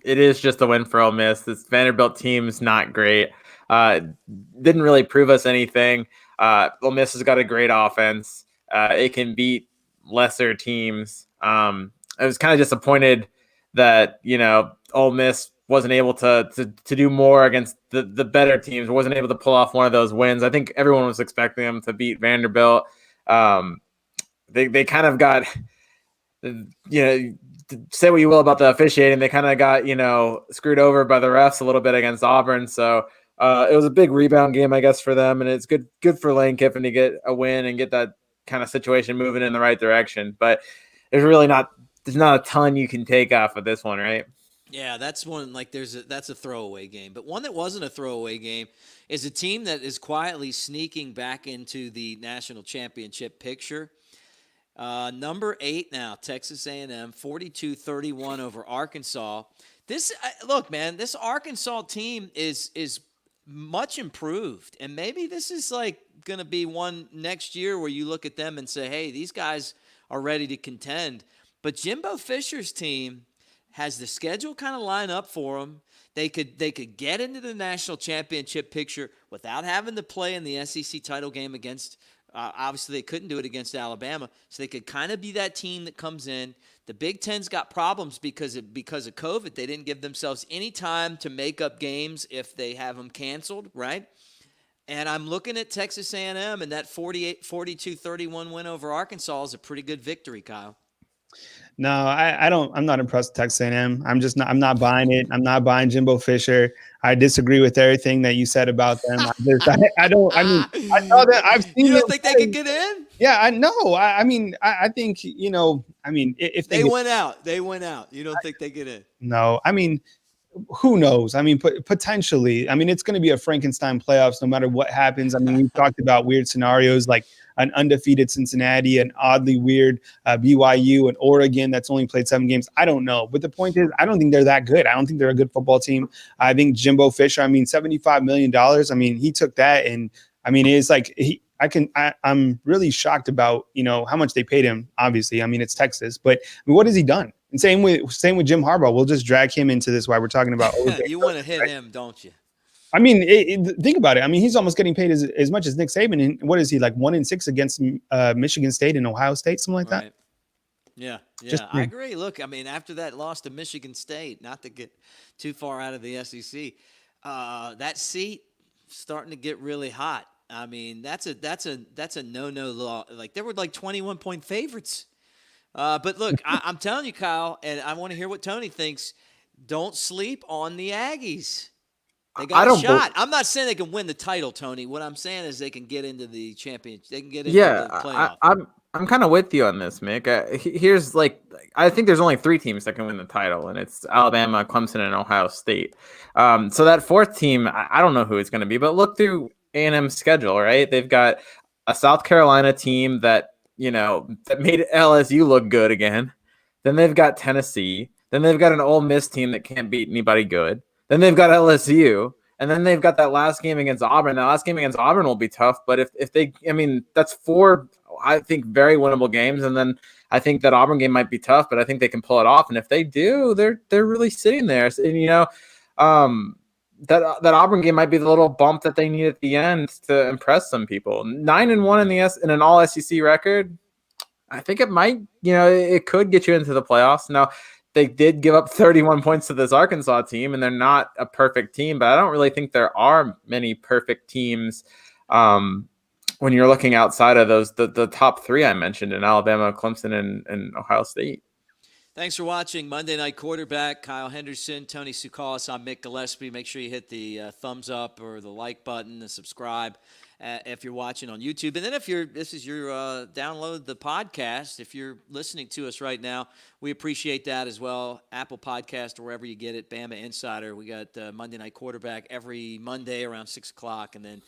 [SPEAKER 3] It is just a win for Ole Miss. This Vanderbilt team's not great. Didn't really prove us anything. Ole Miss has got a great offense. It can beat lesser teams. I was kind of disappointed that, you know, Ole Miss wasn't able to do more against the better teams, wasn't able to pull off one of those wins. I think everyone was expecting them to beat Vanderbilt. They kind of got, you know, say what you will about the officiating, they kind of got, you know, screwed over by the refs a little bit against Auburn. So it was a big rebound game, I guess, for them. And it's good for Lane Kiffin to get a win and get that kind of situation moving in the right direction. But there's not a ton you can take off of this one, right?
[SPEAKER 1] Yeah, that's one, like that's a throwaway game. But one that wasn't a throwaway game is a team that is quietly sneaking back into the national championship picture. Number 8 now, Texas A&M, 42-31 over Arkansas. Look, man, this Arkansas team is much improved, and maybe this is like going to be one next year where you look at them and say, hey, these guys are ready to contend. But Jimbo Fisher's team has the schedule kind of line up for them. They could get into the national championship picture without having to play in the SEC title game against. Obviously, they couldn't do it against Alabama, so they could kind of be that team that comes in. The Big Ten's got problems because of COVID. They didn't give themselves any time to make up games if they have them canceled, right? And I'm looking at Texas A&M, and that 42-31 win over Arkansas is a pretty good victory, Kyle.
[SPEAKER 2] No, I don't. I'm not impressed with Texas A&M. I'm not buying it. I'm not buying Jimbo Fisher. I disagree with everything that you said about them. I don't. I mean, I saw that. I've seen.
[SPEAKER 1] You don't think they could get in?
[SPEAKER 2] Yeah, I know. I mean, I think, you know. I mean, if
[SPEAKER 1] they went out, they went out. You don't think they get in?
[SPEAKER 2] No, I mean, who knows? I mean, potentially. I mean, it's going to be a Frankenstein playoffs no matter what happens. I mean, we've talked about weird scenarios like an undefeated Cincinnati, an oddly weird BYU, and Oregon that's only played 7 games. I don't know. But the point is, I don't think they're that good. I don't think they're a good football team. I think Jimbo Fisher, I mean, $75 million. I mean, he took that, and I mean, it's like I'm really shocked about, you know, how much they paid him. Obviously, I mean, it's Texas, but I mean, what has he done? And same with Jim Harbaugh. We'll just drag him into this while we're talking about.
[SPEAKER 1] You want to hit him, don't you?
[SPEAKER 2] I mean, think about it. I mean, he's almost getting paid as much as Nick Saban. And what is he, like 1-6 against Michigan State and Ohio State, something like that?
[SPEAKER 1] Yeah, I agree. Look, I mean, after that loss to Michigan State, not to get too far out of the SEC, that seat starting to get really hot. I mean, that's a no law. Like they were like 21-point favorites. But look, I'm telling you, Kyle, and I want to hear what Tony thinks. Don't sleep on the Aggies. They got a shot. I'm not saying they can win the title, Tony. What I'm saying is they can get into the championship. They can get into the playoff.
[SPEAKER 3] I'm kind of with you on this, Mick. Here's like, I think there's only 3 teams that can win the title, and it's Alabama, Clemson, and Ohio State. So that 4th team, I don't know who it's going to be, but look through A&M's schedule, right? They've got a South Carolina team that, you know, that made LSU look good again. Then they've got Tennessee. Then they've got an Ole Miss team that can't beat anybody good. Then they've got LSU, and then they've got that last game against Auburn. That last game against Auburn will be tough, but if they, I mean, that's 4, I think, very winnable games, and then I think that Auburn game might be tough, but I think they can pull it off. And if they do, they're really sitting there. And you know, that Auburn game might be the little bump that they need at the end to impress some people. 9-1 in an all SEC record, I think it might, you know, it could get you into the playoffs. Now, they did give up 31 points to this Arkansas team, and they're not a perfect team, but I don't really think there are many perfect teams when you're looking outside of those the top 3 I mentioned in Alabama, Clemson, and Ohio State.
[SPEAKER 1] Thanks for watching Monday Night Quarterback. Kyle Henderson, Tony Sukalis. I'm Mick Gillespie. Make sure you hit the thumbs up or the like button, the subscribe if you're watching on YouTube. And then if this is your download the podcast. If you're listening to us right now, we appreciate that as well. Apple Podcast or wherever you get it. Bama Insider. We got Monday Night Quarterback every Monday around 6 o'clock, and then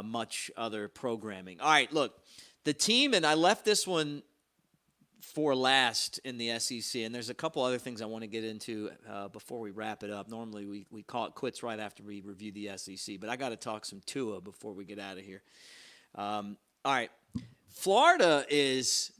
[SPEAKER 1] much other programming. All right, look, the team, and I left this one for last in the SEC, and there's a couple other things I want to get into before we wrap it up. Normally, we call it quits right after we review the SEC, but I got to talk some Tua before we get out of here. All right, Florida is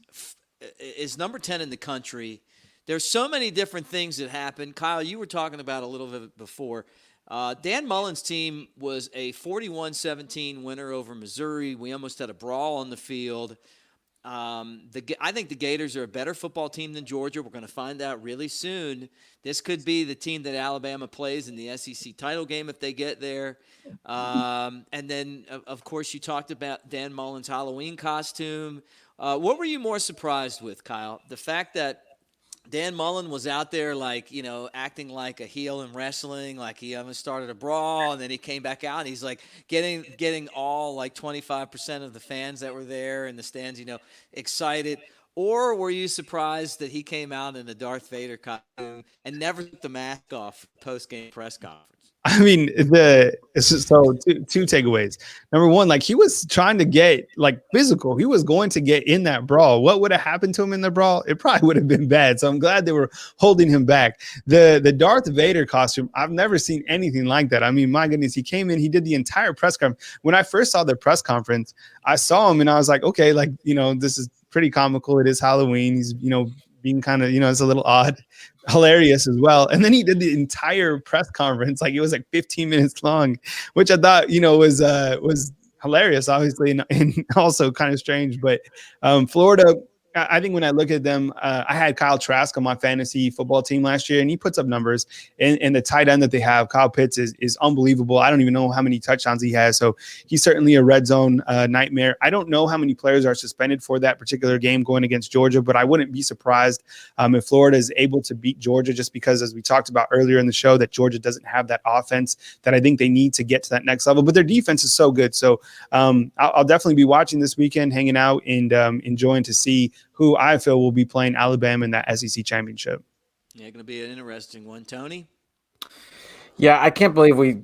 [SPEAKER 1] number 10 in the country. There's so many different things that happen. Kyle, you were talking about a little bit before. Dan Mullen's team was a 41-17 winner over Missouri. We almost had a brawl on the field. I think the Gators are a better football team than Georgia. We're going to find out really soon. This could be the team that Alabama plays in the SEC title game if they get there. And then, of course, you talked about Dan Mullen's Halloween costume. What were you more surprised with, Kyle? The fact that Dan Mullen was out there acting like a heel in wrestling, like he almost started a brawl, and then he came back out and he's like getting all 25% of the fans that were there in the stands, excited. Or were you surprised that he came out in the Darth Vader costume and never took the mask off post-game press conference?
[SPEAKER 2] I mean, two takeaways. Number one, he was trying to get physical. He was going to get in that brawl. What would have happened to him in the brawl? It probably would have been bad. So I'm glad they were holding him back. The Darth Vader costume, I've never seen anything like that. I mean, my goodness, he came in, he did the entire press conference. When I first saw the press conference, I saw him and I was like, okay, this is pretty comical. It is Halloween. He's, being kind of, it's a little odd, hilarious as well. And then he did the entire press conference. It was 15 minutes long, which I thought, was hilarious, obviously, and also kind of strange. But Florida, I think when I look at them, I had Kyle Trask on my fantasy football team last year, and he puts up numbers. And the tight end that they have, Kyle Pitts, is unbelievable. I don't even know how many touchdowns he has. So he's certainly a red zone nightmare. I don't know how many players are suspended for that particular game going against Georgia, but I wouldn't be surprised if Florida is able to beat Georgia, just because, as we talked about earlier in the show, that Georgia doesn't have that offense that I think they need to get to that next level. But their defense is so good. So I'll definitely be watching this weekend, hanging out, and enjoying to see who I feel will be playing Alabama in that SEC championship.
[SPEAKER 1] Yeah, going to be an interesting one. Tony?
[SPEAKER 3] Yeah, I can't believe we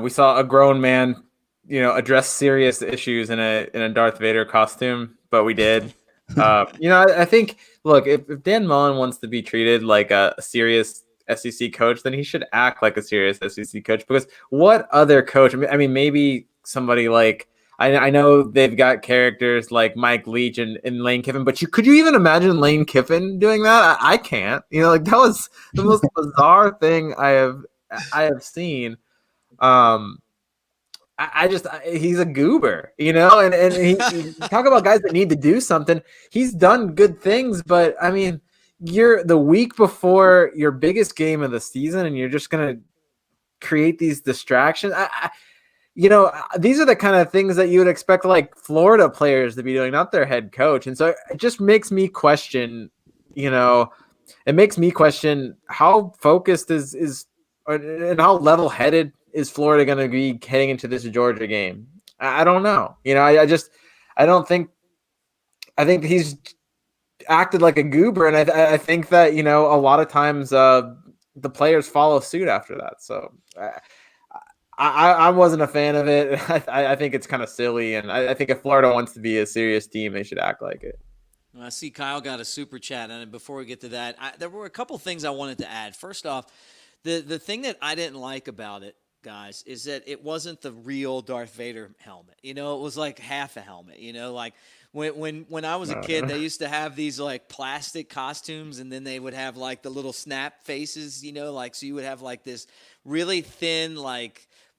[SPEAKER 3] saw a grown man, address serious issues in a Darth Vader costume, but we did. I think, look, if Dan Mullen wants to be treated like a serious SEC coach, then he should act like a serious SEC coach, because what other coach? I mean, maybe somebody I know they've got characters like Mike Leach and Lane Kiffin, but could you even imagine Lane Kiffin doing that? I can't. That was the most bizarre thing I have seen. He's a goober, and he talk about guys that need to do something. He's done good things, but I mean, you're the week before your biggest game of the season, and you're just gonna create these distractions. These are the kind of things that you would expect Florida players to be doing, not their head coach. And so it just makes me question, how focused and how level-headed is Florida going to be heading into this Georgia game. I don't know. I think he's acted like a goober. And I think that, a lot of times the players follow suit after that. So I wasn't a fan of it. I think it's kind of silly, and I think if Florida wants to be a serious team, they should act like it.
[SPEAKER 1] Well, I see Kyle got a super chat, and before we get to that, there were a couple things I wanted to add. First off, the thing that I didn't like about it, guys, is that it wasn't the real Darth Vader helmet. It was like half a helmet. When I was a kid, they used to have these plastic costumes, and then they would have the little snap faces. So you would have this really thin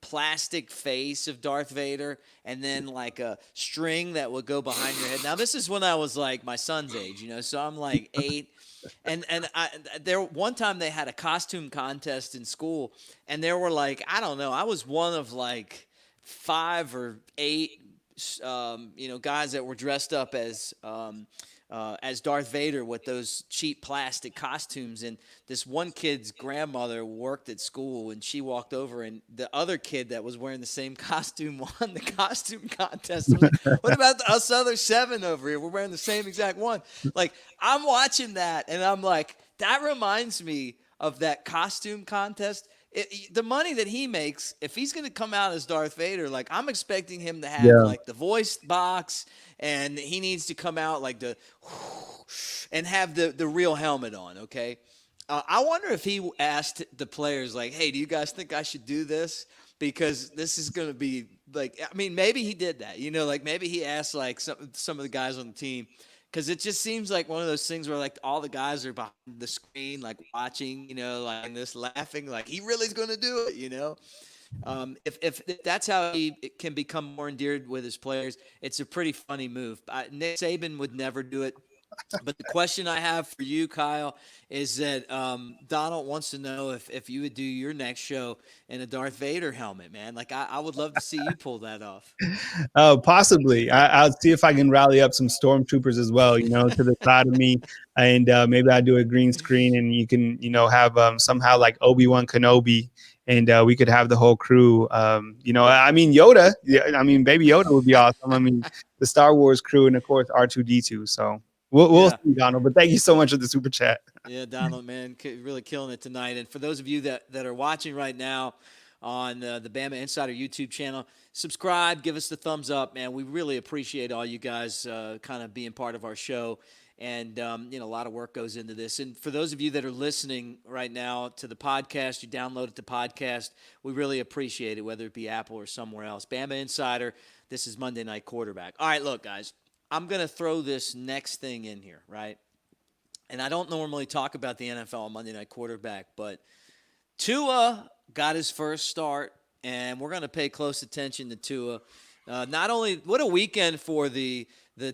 [SPEAKER 1] plastic face of Darth Vader, and then a string that would go behind your head. Now this is when I was my son's age, so I'm 8, and there one time they had a costume contest in school, and there were I don't know, I was one of 5 or 8 guys that were dressed up as as Darth Vader with those cheap plastic costumes. And this one kid's grandmother worked at school, and she walked over, and the other kid that was wearing the same costume won the costume contest. I was like, what about us other 7 over here? We're wearing the same exact one. Like, I'm watching that, and I'm like, that reminds me of that costume contest. The money that he makes, if he's going to come out as Darth Vader, like, I'm expecting him to have like the voice box, and he needs to come out like and have the real helmet on. Okay. I wonder if he asked the players, like, hey, do you guys think I should do this? Because this is going to be like, I mean, maybe he did that, like maybe he asked like some of the guys on the team. Because it just seems like one of those things where, like, all the guys are behind the screen, like, watching, like this, laughing, like, he really's going to do it, If that's how he can become more endeared with his players, it's a pretty funny move. Nick Saban would never do it. But the question I have for you, Kyle, is that Donald wants to know if you would do your next show in a Darth Vader helmet, man. Like, I would love to see you pull that off.
[SPEAKER 2] Possibly. I'll see if I can rally up some stormtroopers as well, to the side of me. And maybe I'll do a green screen, and you can, have somehow like Obi-Wan Kenobi, and we could have the whole crew. I mean, Yoda. I mean, Baby Yoda would be awesome. I mean, the Star Wars crew, and of course R2-D2. So we'll see, Donald. But thank you so much for the super chat.
[SPEAKER 1] Yeah, Donald, man, really killing it tonight. And for those of you that are watching right now on the Bama Insider YouTube channel, subscribe, give us the thumbs up, man. We really appreciate all you guys kind of being part of our show. And, a lot of work goes into this. And for those of you that are listening right now to the podcast, you downloaded the podcast, we really appreciate it, whether it be Apple or somewhere else. Bama Insider, this is Monday Night Quarterback. All right, look, guys, I'm going to throw this next thing in here, right? And I don't normally talk about the NFL on Monday Night Quarterback, but Tua got his first start, and we're going to pay close attention to Tua. Not only, what a weekend for the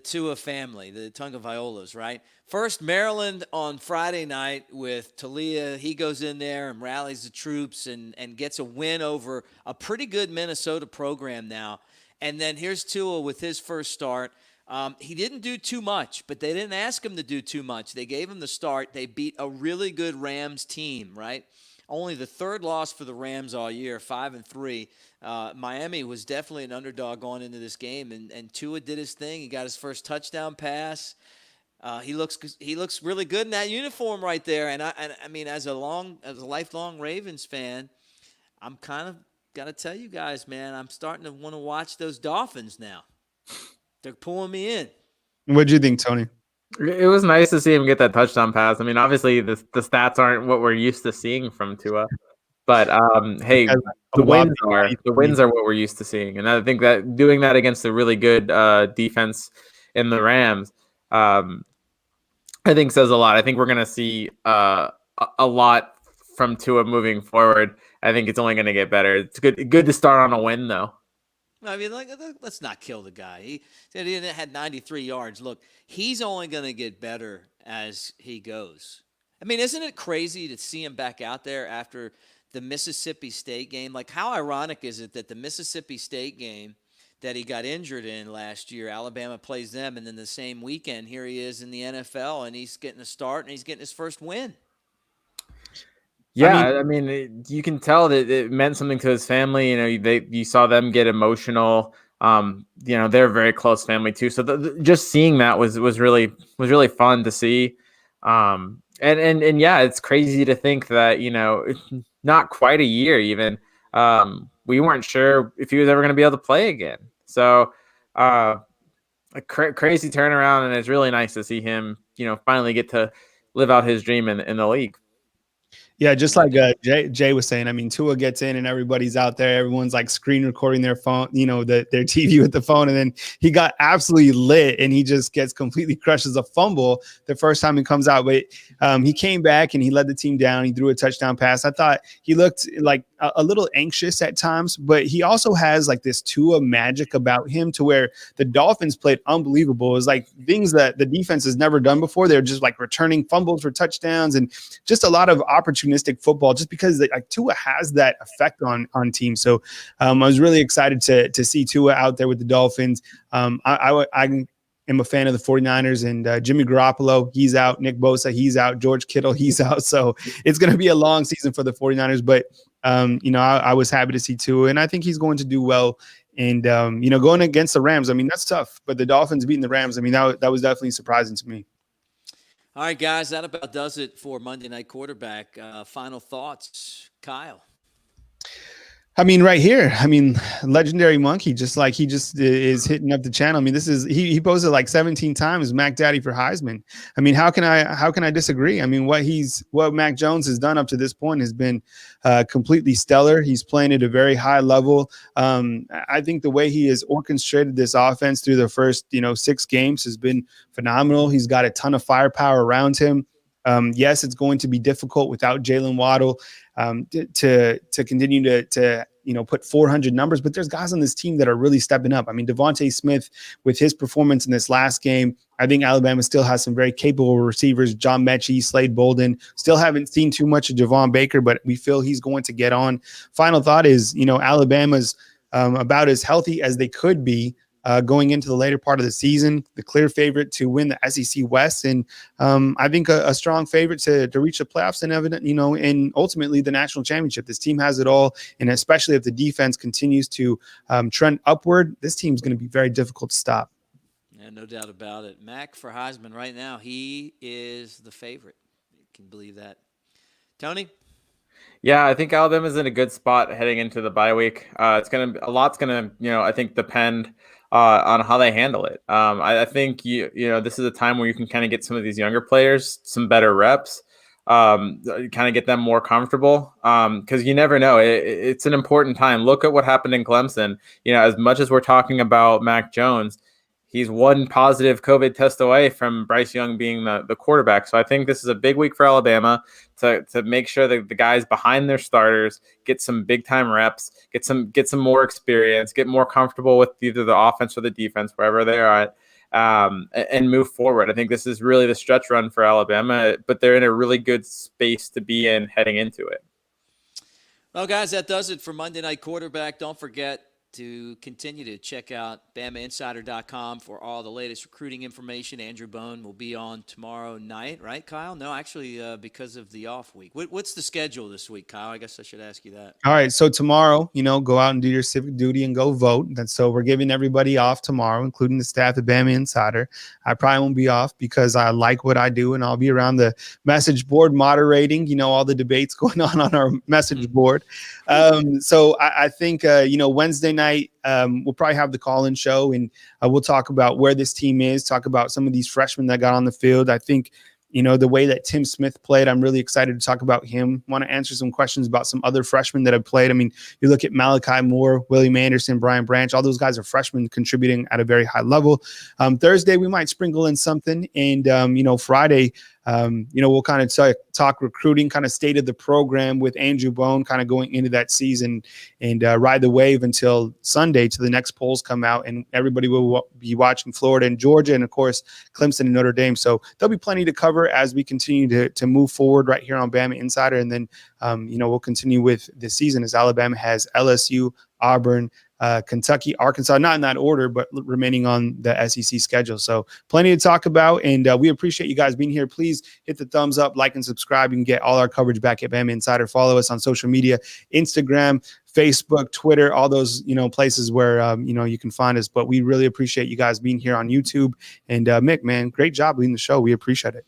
[SPEAKER 1] Tua family, the Tagovailoas, right? First, Maryland on Friday night with Talia. He goes in there and rallies the troops and gets a win over a pretty good Minnesota program now. And then here's Tua with his first start. He didn't do too much, but they didn't ask him to do too much. They gave him the start. They beat a really good Rams team, right? Only the third loss for the Rams all year, 5-3. Miami was definitely an underdog going into this game, and Tua did his thing. He got his first touchdown pass. He looks really good in that uniform right there. And I mean, as a lifelong Ravens fan, I'm kind of got to tell you guys, man, I'm starting to want to watch those Dolphins now. They're pulling me in.
[SPEAKER 2] What do you think, Tony?
[SPEAKER 3] It was nice to see him get that touchdown pass. I mean, obviously the stats aren't what we're used to seeing from Tua, but hey, the wins are what we're used to seeing, and I think that doing that against a really good defense in the Rams, I think says a lot. I think we're gonna see a lot from Tua moving forward. I think it's only gonna get better. It's good to start on a win though.
[SPEAKER 1] I mean, let's not kill the guy. He said he had 93 yards. Look, he's only going to get better as he goes. I mean, isn't it crazy to see him back out there after the Mississippi State game? Like, how ironic is it that the Mississippi State game that he got injured in last year, Alabama plays them, and then the same weekend, here he is in the NFL, and he's getting a start, and he's getting his first win.
[SPEAKER 3] Yeah, I mean, you can tell that it meant something to his family. You saw them get emotional. They're a very close family too. So just seeing that was really fun to see. And yeah, it's crazy to think that not quite a year even. We weren't sure if he was ever going to be able to play again. So a crazy turnaround, and it's really nice to see him finally get to live out his dream in the league.
[SPEAKER 2] Yeah, just like Jay was saying, I mean, Tua gets in and everybody's out there. Everyone's like screen recording their phone, their TV with the phone. And then he got absolutely lit, and he just gets completely crushed as a fumble the first time he comes out. But he came back and he led the team down. He threw a touchdown pass. I thought he looked like a little anxious at times, but he also has like this Tua magic about him to where the Dolphins played unbelievable. It was like things that the defense has never done before. They're just like returning fumbles for touchdowns and just a lot of opportunistic football, just because like Tua has that effect on teams. So I was really excited to see Tua out there with the Dolphins. I am a fan of the 49ers, and Jimmy Garoppolo, he's out. Nick Bosa, he's out. George Kittle, he's out. So it's going to be a long season for the 49ers. But, I was happy to see Tua, and I think he's going to do well. And, going against the Rams, I mean, that's tough. But the Dolphins beating the Rams, I mean, that was definitely surprising to me.
[SPEAKER 1] All right, guys, that about does it for Monday Night Quarterback. Final thoughts, Kyle?
[SPEAKER 2] I mean, right here, legendary monkey, just like he just is hitting up the channel. I mean, he posted like 17 times Mac Daddy for Heisman. I mean, how can I disagree? I mean, what Mac Jones has done up to this point has been completely stellar. He's playing at a very high level. I think the way he has orchestrated this offense through the first, 6 games has been phenomenal. He's got a ton of firepower around him. Yes, it's going to be difficult without Jalen Waddle to continue to put 400 numbers, but there's guys on this team that are really stepping up. I mean, Devontae Smith, with his performance in this last game, I think Alabama still has some very capable receivers. John Mechie, Slade Bolden. Still haven't seen too much of Javon Baker, but we feel he's going to get on. Final thought is, Alabama's about as healthy as they could be going into the later part of the season, the clear favorite to win the SEC West, and I think a strong favorite to reach the playoffs and ultimately the national championship. This team has it all, and especially if the defense continues to trend upward, this team's going to be very difficult to stop.
[SPEAKER 1] Yeah, no doubt about it. Mac for Heisman right now, he is the favorite. You can believe that. Tony?
[SPEAKER 3] Yeah, I think Alabama's in a good spot heading into the bye week. A lot's gonna, I think depend on how they handle it. I think this is a time where you can kind of get some of these younger players some better reps, kind of get them more comfortable. Because you never know, it's an important time. Look at what happened in Clemson. As much as we're talking about Mac Jones, he's one positive COVID test away from Bryce Young being the quarterback. So I think this is a big week for Alabama to make sure that the guys behind their starters get some big time reps, get some more experience, get more comfortable with either the offense or the defense, wherever they are at, and move forward. I think this is really the stretch run for Alabama, but they're in a really good space to be in heading into it.
[SPEAKER 1] Well, guys, that does it for Monday Night Quarterback. Don't forget to continue to check out BamaInsider.com for all the latest recruiting information. Andrew Bone will be on tomorrow night, right, Kyle? No, actually, because of the off week. What's the schedule this week, Kyle? I guess I should ask you that.
[SPEAKER 2] All right, so tomorrow, go out and do your civic duty and go vote. So we're giving everybody off tomorrow, including the staff at Bama Insider. I probably won't be off because I like what I do, and I'll be around the message board moderating, all the debates going on our message board. So I think, Wednesday night, we'll probably have the call-in show, and we'll talk about where this team is, talk about some of these freshmen that got on the field. I think, the way that Tim Smith played, I'm really excited to talk about him. Want to answer some questions about some other freshmen that have played. I mean, you look at Malachi Moore, William Anderson, Brian Branch, all those guys are freshmen contributing at a very high level. Thursday, we might sprinkle in something. And, Friday, we'll kind of talk recruiting, kind of state of the program with Andrew Bone kind of going into that season and ride the wave until Sunday till the next polls come out, and everybody will be watching Florida and Georgia and, of course, Clemson and Notre Dame. So there'll be plenty to cover as we continue to move forward right here on Bama Insider. And then, we'll continue with the season as Alabama has LSU, Auburn, Kentucky, Arkansas, not in that order, but remaining on the SEC schedule. So plenty to talk about, and we appreciate you guys being here. Please hit the thumbs up, like, and subscribe. You can get all our coverage back at Bama Insider. Follow us on social media, Instagram, Facebook, Twitter, all those, places where, you can find us. But we really appreciate you guys being here on YouTube. And Mick, man, great job leading the show. We appreciate it.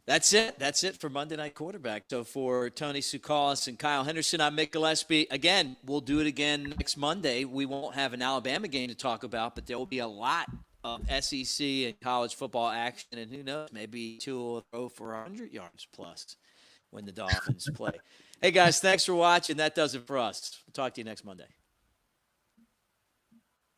[SPEAKER 1] That's it. That's it for Monday Night Quarterback. So for Tony Tsoukalas and Kyle Henderson, I'm Mick Gillespie. Again, we'll do it again next Monday. We won't have an Alabama game to talk about, but there will be a lot of SEC and college football action. And who knows, maybe Tua will throw for 100 yards plus when the Dolphins play. Hey, guys, thanks for watching. That does it for us. We'll talk to you next Monday.